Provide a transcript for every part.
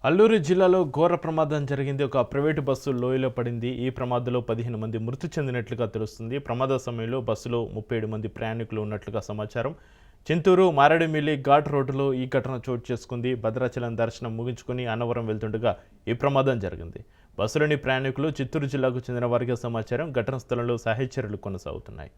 అల్లూరు జిల్లాలో ఘోర ప్రమాదం జరిగింది. ఒక ప్రైవేటు బస్సు లోయలో పడింది. ఈ ప్రమాదంలో 15 మంది మృతి చెందినట్లుగా తెలుస్తుంది. ప్రమాద సమయంలో బస్సులో 37 మంది ప్రయాణికులు ఉన్నట్లుగా సమాచారం. చింతూరు మారేడుమిల్లి ఘాట్ రోడ్డులో ఈ ఘటన చోటు చేసుకుంది. భద్రాచలం దర్శనం ముగించుకుని అన్నవరం వెళ్తుండగా ఈ ప్రమాదం జరిగింది. బస్సులోని ప్రయాణికులు చిత్తూరు జిల్లాకు చెందిన వారిగా సమాచారం. ఘటన స్థలంలో సహాయ చర్యలు కొనసాగుతున్నాయి.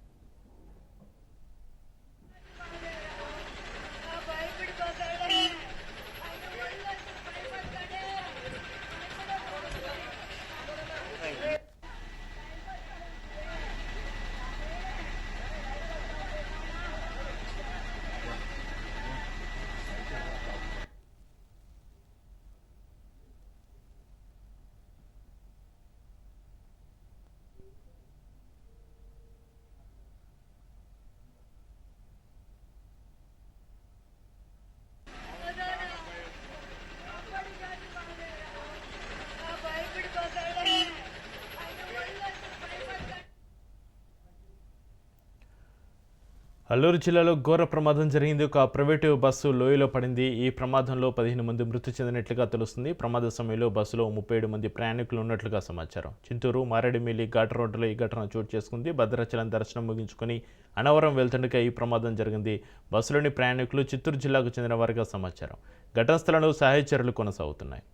అల్లూరు జిల్లాలో ఘోర ప్రమాదం జరిగింది. ఒక ప్రైవేటు బస్సు లోయలో పడింది. ఈ ప్రమాదంలో 15 మంది మృతి చెందినట్లుగా తెలుస్తుంది. ప్రమాద సమయంలో బస్సులో 37 మంది ప్రయాణికులు ఉన్నట్లుగా సమాచారం. చింతూరు మారేడుమిల్లి ఘాట్ రోడ్డులో ఈ ఘటన చోటు చేసుకుంది. భద్రాచలం దర్శనం ముగించుకొని అన్నవరం వెళ్తుండగా ఈ ప్రమాదం జరిగింది. బస్సులోని ప్రయాణికులు చిత్తూరు జిల్లాకు చెందిన వారిగా సమాచారం. ఘటనా స్థలంలో సహాయ చర్యలు కొనసాగుతున్నాయి.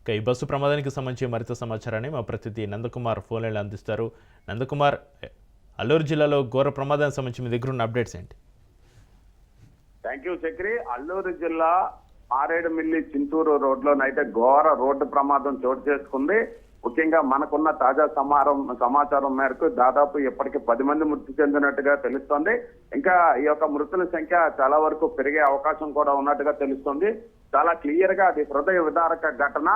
ఇక ఈ బస్సు ప్రమాదానికి సంబంధించి మరింత సమాచారాన్ని మా ప్రతినిధి నందకుమార్ ఫోన్ లైన్లో అందిస్తారు. నందకుమార్, అల్లూరు జిల్లాలో ఘోర ప్రమాదానికి సంబంధించి మీ దగ్గర ఉన్న అప్డేట్స్ ఏంటి? Thank you Chakri. అల్లూరు జిల్లా మారేడుమిల్లి చింతూరు రోడ్లోనైతే ఘోర రోడ్డు ప్రమాదం చోటు చేసుకుంది. ముఖ్యంగా మనకున్న తాజా సమాచారం మేరకు దాదాపు ఇప్పటికి 10 మంది మృతి చెందినట్టుగా తెలుస్తోంది. ఇంకా ఈ యొక్క మృతుల సంఖ్య చాలా వరకు పెరిగే అవకాశం కూడా ఉన్నట్టుగా తెలుస్తోంది. చాలా క్లియర్ గా అది హృదయ విదారక ఘటన.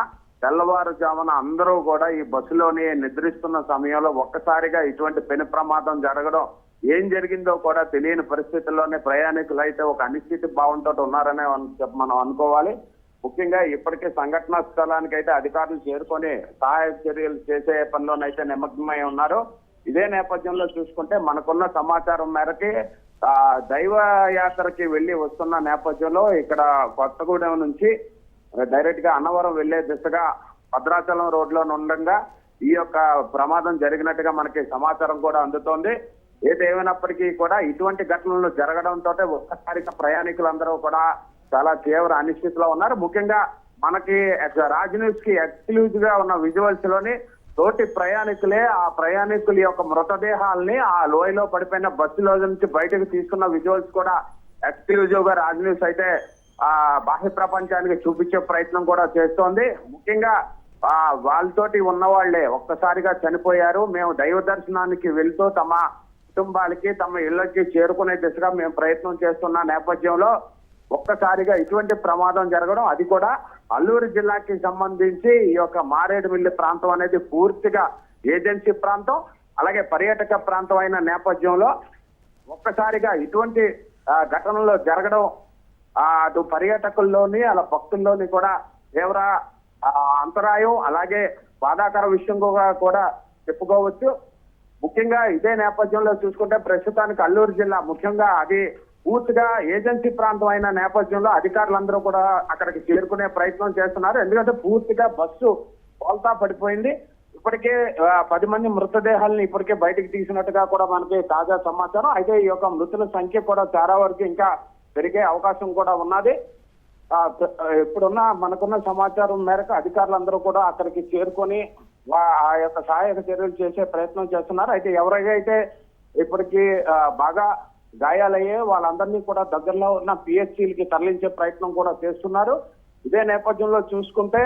తెల్లవారుజామున అందరూ కూడా ఈ బస్సులోని నిద్రిస్తున్న సమయంలో ఒక్కసారిగా ఇటువంటి పెను ప్రమాదం జరగడం, ఏం జరిగిందో కూడా తెలియని పరిస్థితుల్లోనే ప్రయాణికులు అయితే ఒక అనిశ్చితి భావంతో ఉన్నారనే మనం అనుకోవాలి. ముఖ్యంగా ఇప్పటికే సంఘటనా స్థలానికి అయితే అధికారులు చేరుకొని సహాయ చర్యలు చేసే పనిలోనైతే నిమగ్నమై ఉన్నారు. ఇదే నేపథ్యంలో చూసుకుంటే మనకున్న సమాచారం మేరకి దైవ యాత్రకి వెళ్లి వస్తున్న నేపథ్యంలో ఇక్కడ కొత్తగూడెం నుంచి డైరెక్ట్ గా అన్నవరం వెళ్లే దిశగా భద్రాచలం రోడ్ లో ఉండగా ఈ యొక్క ప్రమాదం జరిగినట్టుగా మనకి సమాచారం కూడా అందుతోంది. ఏదేమైనప్పటికీ కూడా ఇటువంటి ఘటనలు జరగడంతో ఒక్కసారిగా ప్రయాణికులందరూ కూడా చాలా తీవ్ర అనిశ్చితిలో ఉన్నారు. ముఖ్యంగా మనకి రాజ్ న్యూస్ కి ఎక్స్క్లూజివ్ గా ఉన్న విజువల్స్ లోని తోటి ప్రయాణికులే ఆ ప్రయాణికుల యొక్క మృతదేహాలని ఆ లోయలో పడిపోయిన బస్సులో నుంచి బయటకు తీసుకున్న విజువల్స్ కూడా ఎక్స్క్లూజివ్ గా రాజ్ న్యూస్ అయితే బాహ్య ప్రపంచానికి చూపించే ప్రయత్నం కూడా చేస్తోంది. ముఖ్యంగా వాళ్ళతోటి ఉన్న వాళ్లే ఒక్కసారిగా చనిపోయారు. మేము దైవ దర్శనానికి వెళ్తూ తమ కుటుంబాలకి తమ ఇళ్లకి చేరుకునే దిశగా మేము ప్రయత్నం చేస్తున్న నేపథ్యంలో ఒక్కసారిగా ఇటువంటి ప్రమాదం జరగడం, అది కూడా అల్లూరు జిల్లాకి సంబంధించి ఈ యొక్క మారేడుమిల్లి ప్రాంతం అనేది పూర్తిగా ఏజెన్సీ ప్రాంతం, అలాగే పర్యాటక ప్రాంతం అయిన నేపథ్యంలో ఒక్కసారిగా ఇటువంటి ఘటనలు జరగడం అటు పర్యాటకుల్లోని అలా భక్తుల్లోని కూడా తీవ్ర అంతరాయం, అలాగే బాధాకర విషయంగా కూడా చెప్పుకోవచ్చు. ముఖ్యంగా ఇదే నేపథ్యంలో చూసుకుంటే ప్రస్తుతానికి అల్లూరు జిల్లా ముఖ్యంగా అది పూర్తిగా ఏజెన్సీ ప్రాంతం అయిన నేపథ్యంలో అధికారులందరూ కూడా అక్కడికి చేరుకునే ప్రయత్నం చేస్తున్నారు. ఎందుకంటే పూర్తిగా బస్సు పోల్తా పడిపోయింది. ఇప్పటికే 10 మంది మృతదేహాలను ఇప్పటికే బయటకు తీసినట్టుగా కూడా మనకి తాజా సమాచారం. అయితే ఈ యొక్క మృతుల సంఖ్య కూడా చాలా వరకు ఇంకా పెరిగే అవకాశం కూడా ఉన్నది. ఇప్పుడున్న మనకున్న సమాచారం మేరకు అధికారులందరూ కూడా అక్కడికి చేరుకొని ఆ యొక్క సహాయక చర్యలు చేసే ప్రయత్నం చేస్తున్నారు. అయితే ఎవరైతే ఇప్పటికీ బాగా గాయాలయ్యే వాళ్ళందరినీ కూడా దగ్గరలో ఉన్న పిహెచ్సిలకి తరలించే ప్రయత్నం కూడా చేస్తున్నారు. ఇదే నేపథ్యంలో చూసుకుంటే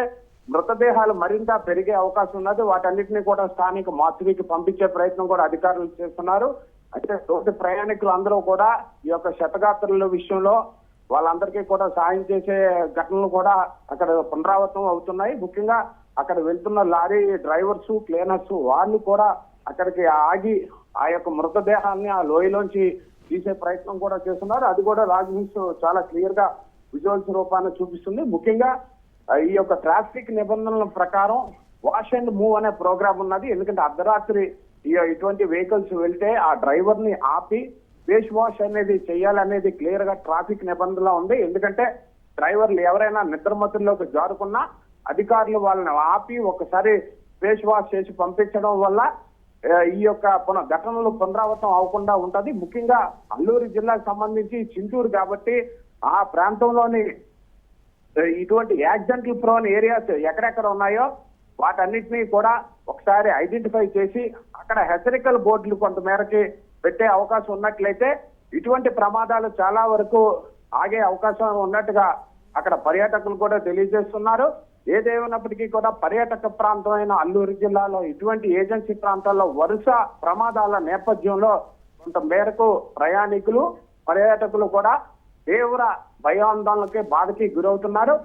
మృతదేహాలు మరింత పెరిగే అవకాశం ఉన్నది. వాటన్నిటినీ కూడా స్థానిక మార్చురీకి పంపించే ప్రయత్నం కూడా అధికారులు చేస్తున్నారు. అయితే తోటి ప్రయాణికులు అందరూ కూడా ఈ యొక్క శతగాత్రుల విషయంలో వాళ్ళందరికీ కూడా సాయం చేసే ఘటనలు కూడా అక్కడ పునరావృతం అవుతున్నాయి. ముఖ్యంగా అక్కడ వెళ్తున్న లారీ డ్రైవర్స్, క్లీనర్స్ వాళ్ళు కూడా అక్కడికి ఆగి ఆ యొక్క మృతదేహాన్ని ఆ లోయలోంచి తీసే ప్రయత్నం కూడా చేస్తున్నారు. అది కూడా రాజ్ న్యూస్ చాలా క్లియర్ గా విజువల్స్ రూపాన్ని చూపిస్తుంది. ముఖ్యంగా ఈ యొక్క ట్రాఫిక్ నిబంధనల ప్రకారం వాష్ అండ్ మూవ్ అనే ప్రోగ్రామ్ ఉన్నది. ఎందుకంటే అర్ధరాత్రి ఇటువంటి వెహికల్స్ వెళ్తే ఆ డ్రైవర్ ని ఆపి ఫేస్ వాష్ అనేది చేయాలనేది క్లియర్ గా ట్రాఫిక్ నిబంధనలో ఉంది. ఎందుకంటే డ్రైవర్లు ఎవరైనా నిద్రమత్తుల్లోకి జారుకున్నా అధికారులు వాళ్ళని ఆపి ఒకసారి ఫేస్ వాష్ చేసి పంపించడం వల్ల ఈ యొక్క ఘటనలు పునరావృతం అవ్వకుండా ఉంటది. ముఖ్యంగా అల్లూరు జిల్లాకు సంబంధించి చింతూరు కాబట్టి ఆ ప్రాంతంలోని ఇటువంటి యాక్సిడెంటల్ ప్రోన్ ఏరియాస్ ఎక్కడెక్కడ ఉన్నాయో వాటన్నిటినీ కూడా ఒకసారి ఐడెంటిఫై చేసి అక్కడ హెచ్చరికల బోర్డులు కొంతమేరకి పెట్టే అవకాశం ఉన్నట్లయితే ఇటువంటి ప్రమాదాలు చాలా వరకు ఆగే అవకాశం ఉన్నట్టుగా అక్కడ పర్యాటకులు కూడా తెలియజేస్తున్నారు. ఏదేమైనప్పటికీ కూడా పర్యాటక ప్రాంతమైన అల్లూరు జిల్లాలో ఇటువంటి ఏజెన్సీ ప్రాంతాల్లో వరుస ప్రమాదాల నేపథ్యంలో కొంత మేరకు ప్రయాణికులు పర్యాటకులు కూడా తీవ్ర భయాందోళనకి బాధకి గురవుతున్నారు.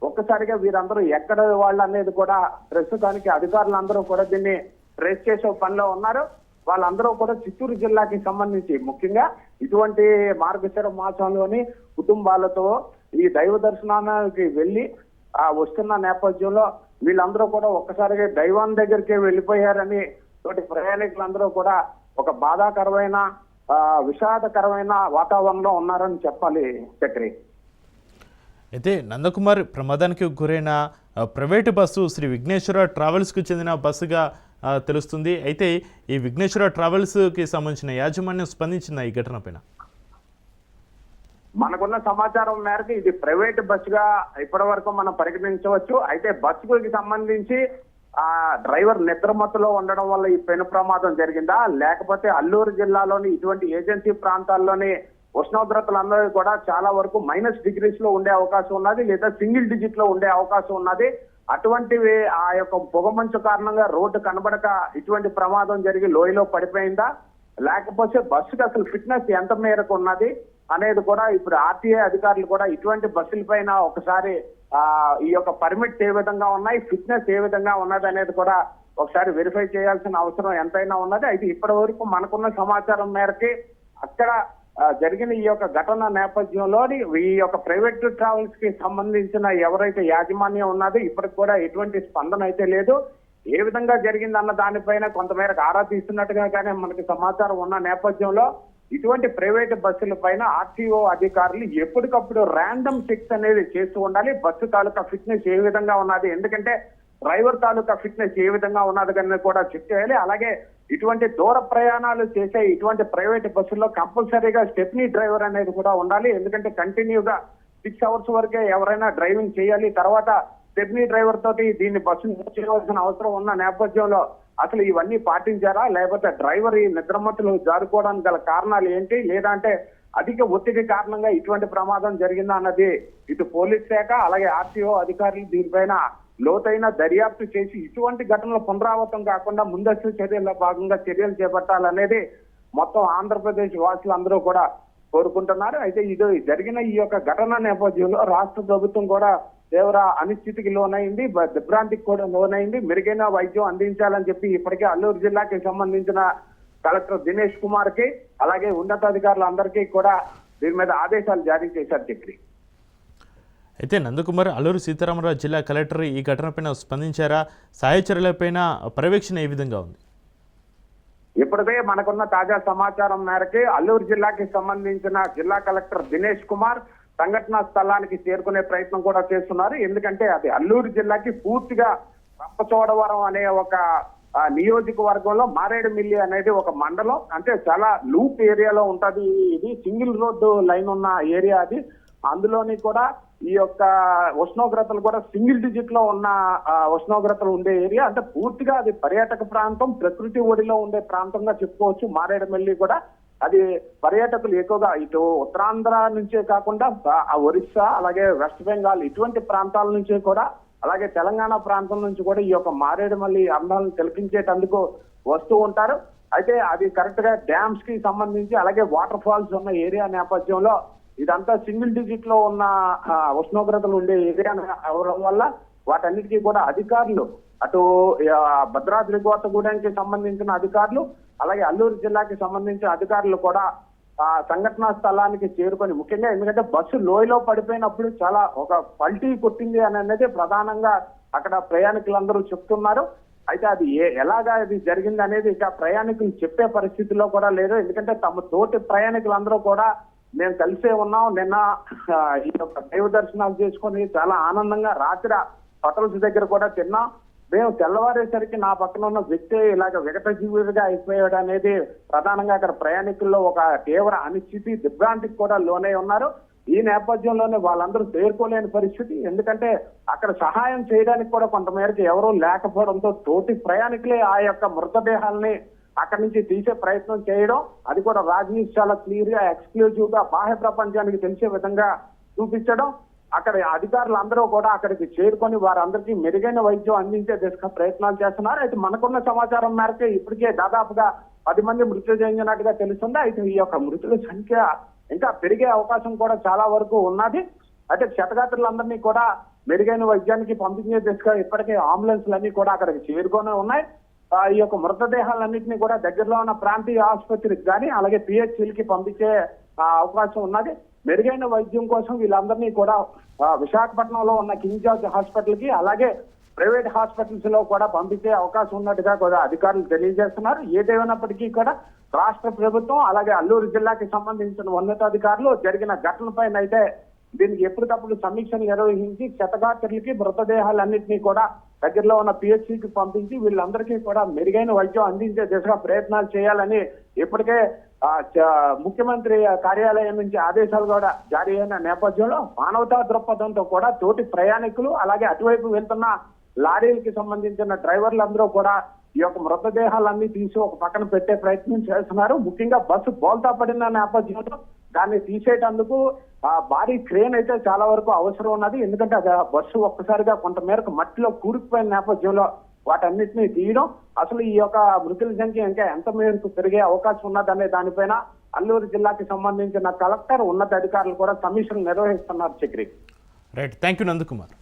ఒక్కసారిగా వీరందరూ ఎక్కడ వాళ్ళు అనేది కూడా ప్రస్తుతానికి అధికారులందరూ కూడా దీన్ని ట్రేస్ చేసే పనిలో ఉన్నారు. వాళ్ళందరూ కూడా చిత్తూరు జిల్లాకి సంబంధించి ముఖ్యంగా ఇటువంటి మార్గశిర మాసంలోని కుటుంబాలతో ఈ దైవ దర్శనానికి వెళ్ళి వస్తున్న నేపథ్యంలో వీళ్ళందరూ కూడా ఒక్కసారిగా దైవం దగ్గరికి వెళ్ళిపోయారని తోటి ప్రయాణికులందరూ కూడా ఒక బాధాకరమైన విషాదకరమైన వాతావరణంలో ఉన్నారని చెప్పాలి చక్రి. అయితే నందకుమార్ ప్రమాదానికి గురైన ప్రైవేటు బస్సు శ్రీ విఘ్నేశ్వర ట్రావెల్స్కు చెందిన బస్సుగా తెలుస్తుంది. అయితే ఈ విఘ్నేశ్వర ట్రావెల్స్కి సంబంధించిన యాజమాన్యం స్పందించిన ఈ ఘటన పైన మనకున్న సమాచారం మేరకు ఇది ప్రైవేట్ బస్సుగా ఇప్పటి వరకు మనం పరిగణించవచ్చు. అయితే బస్సుకి సంబంధించి డ్రైవర్ నిద్రమత్తులో ఉండడం వల్ల ఈ పెను ప్రమాదం జరిగిందా, లేకపోతే అల్లూరు జిల్లాలోని ఇటువంటి ఏజెన్సీ ప్రాంతాల్లోని ఉష్ణోగ్రతలందరూ కూడా చాలా వరకు -డిగ్రీస్ లో ఉండే అవకాశం ఉన్నది, లేదా సింగిల్ డిజిట్ లో ఉండే అవకాశం ఉన్నది. అటువంటివి ఆ యొక్క పొగమంచు కారణంగా రోడ్డు కనబడక ఇటువంటి ప్రమాదం జరిగి లోయలో పడిపోయిందా, లేకపోతే బస్సుకి అసలు ఫిట్నెస్ ఎంత మేరకు ఉన్నది అనేది కూడా ఇప్పుడు ఆర్టీఏ అధికారులు కూడా ఇటువంటి బస్సుల పైన ఒకసారి ఈ యొక్క పర్మిట్స్ ఏ విధంగా ఉన్నాయి, ఫిట్నెస్ ఏ విధంగా ఉన్నది అనేది కూడా ఒకసారి వెరిఫై చేయాల్సిన అవసరం ఎంతైనా ఉన్నది. అయితే ఇప్పటి వరకు మనకున్న సమాచారం మేరకి అక్కడ జరిగిన ఈ యొక్క ఘటన నేపథ్యంలోని ఈ యొక్క ప్రైవేట్ ట్రావెల్స్ కి సంబంధించిన ఎవరైతే యాజమాన్యం ఉన్నదో ఇప్పటికి కూడా ఎటువంటి స్పందన అయితే లేదు. ఏ విధంగా జరిగిందన్న దానిపైన కొంతమేరకు ఆరా తీస్తున్నట్టుగా కానీ మనకి సమాచారం ఉన్న నేపథ్యంలో ఇటువంటి ప్రైవేట్ బస్సుల పైన ఆర్టీఓ అధికారులు ఎప్పటికప్పుడు ర్యాండమ్ చెక్స్ అనేది చేస్తూ ఉండాలి. బస్సు తాలూకా ఫిట్నెస్ ఏ విధంగా ఉన్నది, ఎందుకంటే డ్రైవర్ తాలూకా ఫిట్నెస్ ఏ విధంగా ఉన్నది కానీ కూడా చెక్ చేయాలి. అలాగే ఇటువంటి దూర ప్రయాణాలు చేసే ఇటువంటి ప్రైవేట్ బస్సుల్లో కంపల్సరీగా స్టెప్నీ డ్రైవర్ అనేది కూడా ఉండాలి. ఎందుకంటే కంటిన్యూగా 6 hours వరకే ఎవరైనా డ్రైవింగ్ చేయాలి. తర్వాత స్టెప్నీ డ్రైవర్ తోటి దీన్ని బస్సు చేయవలసిన అవసరం ఉన్న నేపథ్యంలో అసలు ఇవన్నీ పాటించారా, లేకపోతే డ్రైవర్ ఈ నిద్రమత్తులు జారుకోవడానికి గల కారణాలు ఏంటి, లేదంటే అధిక ఒత్తిడి కారణంగా ఇటువంటి ప్రమాదం జరిగిందా అన్నది ఇటు పోలీస్ శాఖ అలాగే ఆర్టీఓ అధికారులు దీనిపైన లోతైన దర్యాప్తు చేసి ఇటువంటి ఘటనలు పునరావృతం కాకుండా ముందస్తు చర్యల్లో భాగంగా చర్యలు చేపట్టాలనేది మొత్తం ఆంధ్రప్రదేశ్ వాసులందరూ కూడా కోరుకుంటున్నారు. అయితే ఇది జరిగిన ఈ యొక్క ఘటన నేపథ్యంలో రాష్ట్ర ప్రభుత్వం కూడా తీవ్ర అనిశ్చితికి లోనైంది, దిగ్భ్రాంతికి కూడా లోనైంది. మెరుగైన వైద్యం అందించాలని చెప్పి ఇప్పటికే అల్లూరు జిల్లాకి సంబంధించిన కలెక్టర్ దినేష్ కుమార్ కి అలాగే ఉన్నతాధికారులందరికీ కూడా దీని మీద ఆదేశాలు జారీ చేశారు చక్రి. అయితే నందకుమార్, అల్లూరు సీతారామరాజు జిల్లా కలెక్టర్ ఈ ఘటనపైన స్పందించారా? సహాయ చర్యలపైన పర్యవేక్షణ ఏ విధంగా ఉంది? ఇప్పటికే మనకున్న తాజా సమాచారం మేరకు అల్లూరు జిల్లాకి సంబంధించిన జిల్లా కలెక్టర్ దినేష్ కుమార్ సంఘటనా స్థలానికి చేరుకునే ప్రయత్నం కూడా చేస్తున్నారు. ఎందుకంటే అది అల్లూరు జిల్లాకి పూర్తిగా రంపచోడవరం అనే ఒక నియోజకవర్గంలో మారేడుమిల్లి అనేది ఒక మండలం, అంటే చాలా లూప్ ఏరియాలో ఉంటది. ఇది సింగిల్ రోడ్డు లైన్ ఉన్న ఏరియా అది. అందులోని కూడా ఈ యొక్క ఉష్ణోగ్రతలు కూడా సింగిల్ డిజిట్ లో ఉన్న ఉష్ణోగ్రతలు ఉండే ఏరియా, అంటే పూర్తిగా అది పర్యాటక ప్రాంతం, ప్రకృతి ఒడిలో ఉండే ప్రాంతంగా చెప్పుకోవచ్చు. మారేడుమిల్లి కూడా అది పర్యాటకులు ఎక్కువగా ఇటు ఉత్తరాంధ్ర నుంచే కాకుండా ఒరిస్సా అలాగే వెస్ట్ బెంగాల్ ఇటువంటి ప్రాంతాల నుంచి కూడా అలాగే తెలంగాణ ప్రాంతం నుంచి కూడా ఈ యొక్క మారేడుమిల్లి అందాలను తిలకించేటందుకు వస్తూ ఉంటారు. అయితే అది కరెక్ట్ గా డ్యామ్స్ కి సంబంధించి అలాగే వాటర్ ఫాల్స్ ఉన్న ఏరియా నేపథ్యంలో ఇదంతా సింగిల్ డిజిట్ లో ఉన్న ఉష్ణోగ్రతలు ఉండే ఏరియా అవడం వల్ల వాటన్నిటికీ కూడా అధికారులు అటు భద్రాద్రి కొత్తగూడెంకి సంబంధించిన అధికారులు అలాగే అల్లూరు జిల్లాకి సంబంధించిన అధికారులు కూడా సంఘటనా స్థలానికి చేరుకొని, ముఖ్యంగా ఎందుకంటే బస్సు లోయలో పడిపోయినప్పుడు చాలా ఒక పల్టీ కొట్టింది అనేది ప్రధానంగా అక్కడ ప్రయాణికులందరూ చెప్తున్నారు. అయితే అది ఎలాగా ఇది జరిగింది అనేది ఇక ప్రయాణికులు చెప్పే పరిస్థితిలో కూడా లేదు. ఎందుకంటే తమ తోటి ప్రయాణికులందరూ కూడా మేము కలిసే ఉన్నాం, నిన్న ఈ యొక్క దైవ దర్శనాలు చేసుకొని చాలా ఆనందంగా రాత్రి హోటల్స్ దగ్గర కూడా తిన్నాం. మేము తెల్లవారేసరికి నా పక్కన ఉన్న వ్యక్తి ఇలాగ విగతజీవుడిగా అయిపోయాడు అనేది ప్రధానంగా అక్కడ ప్రయాణికుల్లో ఒక తీవ్ర అనిశ్చితి, దిగ్భ్రాంతికి కూడా లోనై ఉన్నారు. ఈ నేపథ్యంలోనే వాళ్ళందరూ చేరుకోలేని పరిస్థితి. ఎందుకంటే అక్కడ సహాయం చేయడానికి కూడా కొంతమేరకు ఎవరూ లేకపోవడంతో తోటి ప్రయాణికులే ఆ యొక్క మృతదేహాలని అక్కడి నుంచి తీసే ప్రయత్నం చేయడం, అది కూడా రాజ్ న్యూస్ చాలా క్లియర్ గా ఎక్స్క్లూజివ్ గా బాహ్య ప్రపంచానికి తెలిసే విధంగా చూపించడం. అక్కడ అధికారులందరూ కూడా అక్కడికి చేరుకొని వారందరికీ మెరుగైన వైద్యం అందించే దిశగా ప్రయత్నాలు చేస్తున్నారు. అయితే మనకున్న సమాచారం మేరకు ఇప్పటికే దాదాపుగా 10 మంది మృతి చెందినట్టుగా తెలుస్తుంది. అయితే ఈ యొక్క మృతుల సంఖ్య ఇంకా పెరిగే అవకాశం కూడా చాలా వరకు ఉన్నది. అయితే క్షతగాత్రులందరినీ కూడా మెరుగైన వైద్యానికి పంపించే దిశగా ఇప్పటికే అంబులెన్స్లన్నీ కూడా అక్కడికి చేరుకొని ఉన్నాయి. ఈ యొక్క మృతదేహాలన్నింటినీ కూడా దగ్గరలో ఉన్న ప్రాంతీయ ఆసుపత్రికి కానీ అలాగే పిహెచ్సిలకి పంపించే అవకాశం ఉన్నది. మెరుగైన వైద్యం కోసం వీళ్ళందరినీ కూడా విశాఖపట్నంలో ఉన్న కింగ్ జార్జ్ హాస్పిటల్ కి అలాగే ప్రైవేట్ హాస్పిటల్స్ లో కూడా పంపించే అవకాశం ఉన్నట్టుగా కూడా అధికారులు తెలియజేస్తున్నారు. ఏదేమైనప్పటికీ కూడా రాష్ట్ర ప్రభుత్వం అలాగే అల్లూరు జిల్లాకి సంబంధించిన ఉన్నతాధికారులు జరిగిన ఘటనపైన అయితే దీనికి ఎప్పటికప్పుడు సమీక్షలు నిర్వహించి క్షతగాత్రులకి మృతదేహాలన్నింటినీ కూడా దగ్గరలో ఉన్న పిహెచ్సికి పంపించి వీళ్ళందరికీ కూడా మెరుగైన వైద్యం అందించే దిశగా ప్రయత్నాలు చేయాలని ఇప్పటికే ముఖ్యమంత్రి కార్యాలయం నుంచి ఆదేశాలు కూడా జారీ అయిన నేపథ్యంలో మానవతా దృక్పథంతో కూడా తోటి ప్రయాణికులు అలాగే అటువైపు వెళ్తున్న లారీలకి సంబంధించిన డ్రైవర్లందరూ కూడా ఈ యొక్క మృతదేహాలన్నీ తీసి ఒక పక్కన పెట్టే ప్రయత్నం చేస్తున్నారు. ముఖ్యంగా బస్సు బోల్తా పడిన నేపథ్యంలో దాన్ని తీసేటందుకు భారీ క్రేన్ అయితే చాలా వరకు అవసరం ఉన్నది. ఎందుకంటే బస్సు ఒక్కసారిగా కొంత మేరకు మట్టిలో కూరుకుపోయిన నేపథ్యంలో వాటన్నిటినీ తీయడం, అసలు ఈ యొక్క మృతుల సంఖ్య ఇంకా ఎంత మేరకు పెరిగే అవకాశం ఉన్నదనే దానిపైన అల్లూరు జిల్లాకి సంబంధించిన కలెక్టర్ ఉన్నత అధికారులు కూడా సమీక్షలు నిర్వహిస్తున్నారు. Chakri right, thank you Nandakumar.